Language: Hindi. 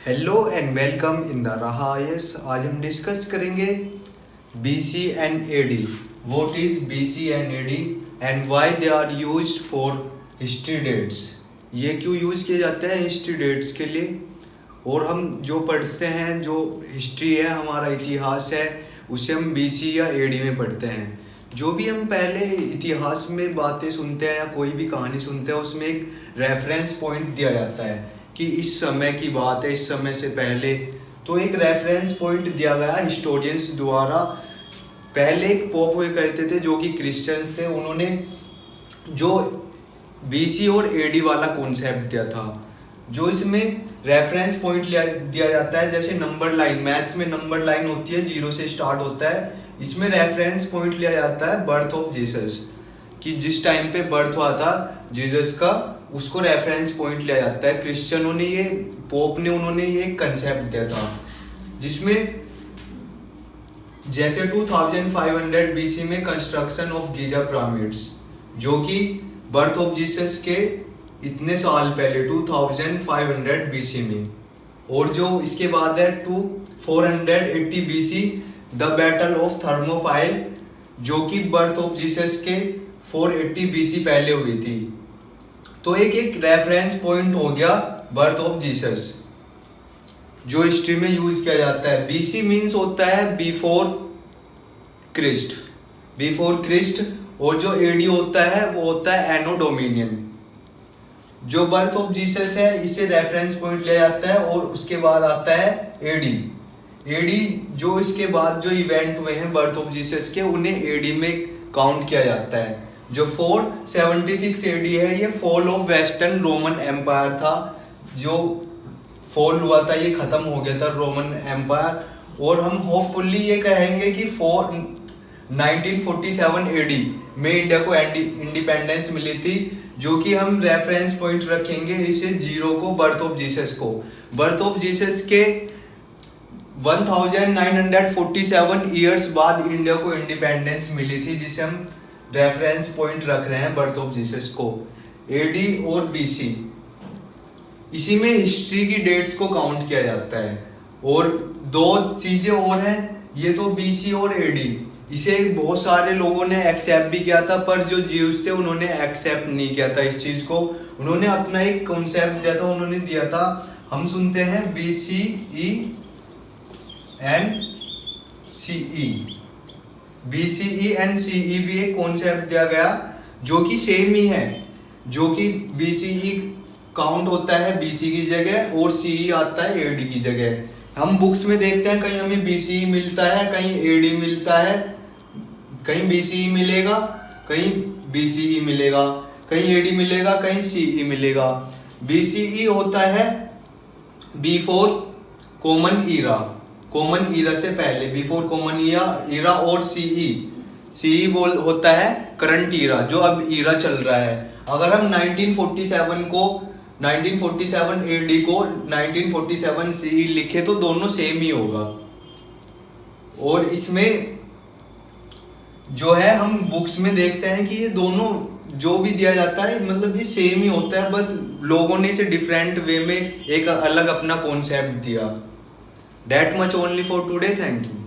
Hello and welcome in the रहायस। आज हम डिस्कस करेंगे BC and AD। What is BC and AD and why they are used for history dates. ये क्यों यूज किए जाते हैं हिस्ट्री डेट्स के लिए। और हम जो पढ़ते हैं, जो हिस्ट्री है, हमारा इतिहास है, उसे हम BC या AD में पढ़ते हैं। जो भी हम पहले इतिहास में बातें सुनते हैं या कोई भी कहानी सुनते हैं, उसमें एक रेफरेंस पॉइंट दिया जाता है कि इस समय की बात है, इस समय से पहले। तो एक रेफरेंस पॉइंट दिया गया हिस्टोरियंस द्वारा। पहले एक पोप हुए करते थे जो कि क्रिश्चियंस थे। उन्होंने जो BC और AD वाला कॉन्सेप्ट दिया था, जो इसमें रेफरेंस पॉइंट दिया जाता है। जैसे नंबर लाइन, मैथ्स में नंबर लाइन होती है, 0 से स्टार्ट होता है। इसमें रेफरेंस पॉइंट लिया जाता है बर्थ ऑफ जीसस, कि जिस टाइम पे बर्थ हुआ था जीसस का, उसको रेफरेंस पॉइंट लिया जाता है। क्रिश्चियनों ने ये, पोप ने, उन्होंने ये कंसेप्ट दिया था, जिसमें जैसे 2500 BC में कंस्ट्रक्शन ऑफ गीजा पिरामिड्स, जो कि बर्थ ऑफ जीसस के इतने साल पहले 2500 BC में। और जो इसके बाद है 480 BC the battle of thermopile, जो कि बर्थ ऑफ जीसस के 480 BC पहले हुई थी। तो एक रेफरेंस पॉइंट हो गया बर्थ ऑफ जीसस, जो हिस्ट्री में यूज किया जाता है। BC मीन्स होता है बिफोर क्रिस्ट, और जो AD होता है वो होता है एनो डोमिनियन। जो बर्थ ऑफ जीसस है, इसे रेफरेंस पॉइंट लिया जाता है। और उसके बाद आता है AD, जो इसके बाद जो इवेंट हुए हैं बर्थ ऑफ जीसस के, उन्हें AD में काउंट किया जाता है। जो 476 AD है, ये fall of western Roman empire था। जो फॉल हुआ था, ये खत्म हो गया था रोमन एम्पायर। और हम होपफुली ये कहेंगे कि 1947 AD में इंडिया को इंडिपेंडेंस मिली थी, जो कि हम रेफरेंस पॉइंट रखेंगे इसे 0 को, बर्थ ऑफ जीसस को। बर्थ ऑफ जीसस के 1947 ईयर्स बाद इंडिया को इंडिपेंडेंस मिली थी, जिसे हम रेफरेंस पॉइंट रख रहे हैं बर्थ ऑफ जीसस को। AD और BC, इसी में हिस्ट्री की डेट्स को काउंट किया जाता है। और दो चीजें और हैं, ये तो BC और AD, इसे बहुत सारे लोगों ने एक्सेप्ट भी किया था, पर जो ज्यूज थे उन्होंने एक्सेप्ट नहीं किया था इस चीज को। उन्होंने अपना एक कॉन्सेप्ट दिया था, उन्होंने दिया था, हम सुनते हैं BCE and CE। BCE and CE भी एक कॉन्सेप्ट दिया गया, जो कि सेम ही है। जो कि BCE काउंट होता है BC की जगह, और CE आता है AD की जगह। हम बुक्स में देखते हैं, कहीं हमें BCE मिलता है, कहीं AD मिलता है, कहीं BCE मिलेगा, कहीं BCE मिलेगा, कहीं AD मिलेगा, कहीं CE मिलेगा। BCE होता है बिफोर कॉमन ईरा से पहले, बिफोर कॉमन ईरा। और CE होता है करंट ईरा, जो अब ईरा चल रहा है। अगर हम 1947 AD को 1947 CE लिखे तो दोनों सेम ही होगा। और इसमें जो है, हम बुक्स में देखते हैं कि ये दोनों जो भी दिया जाता है, मतलब ये सेम ही होता है, बट लोगों ने इसे डिफरेंट वे में एक अलग अपना कॉन्सेप्ट दिया। That much only for today. Thank you.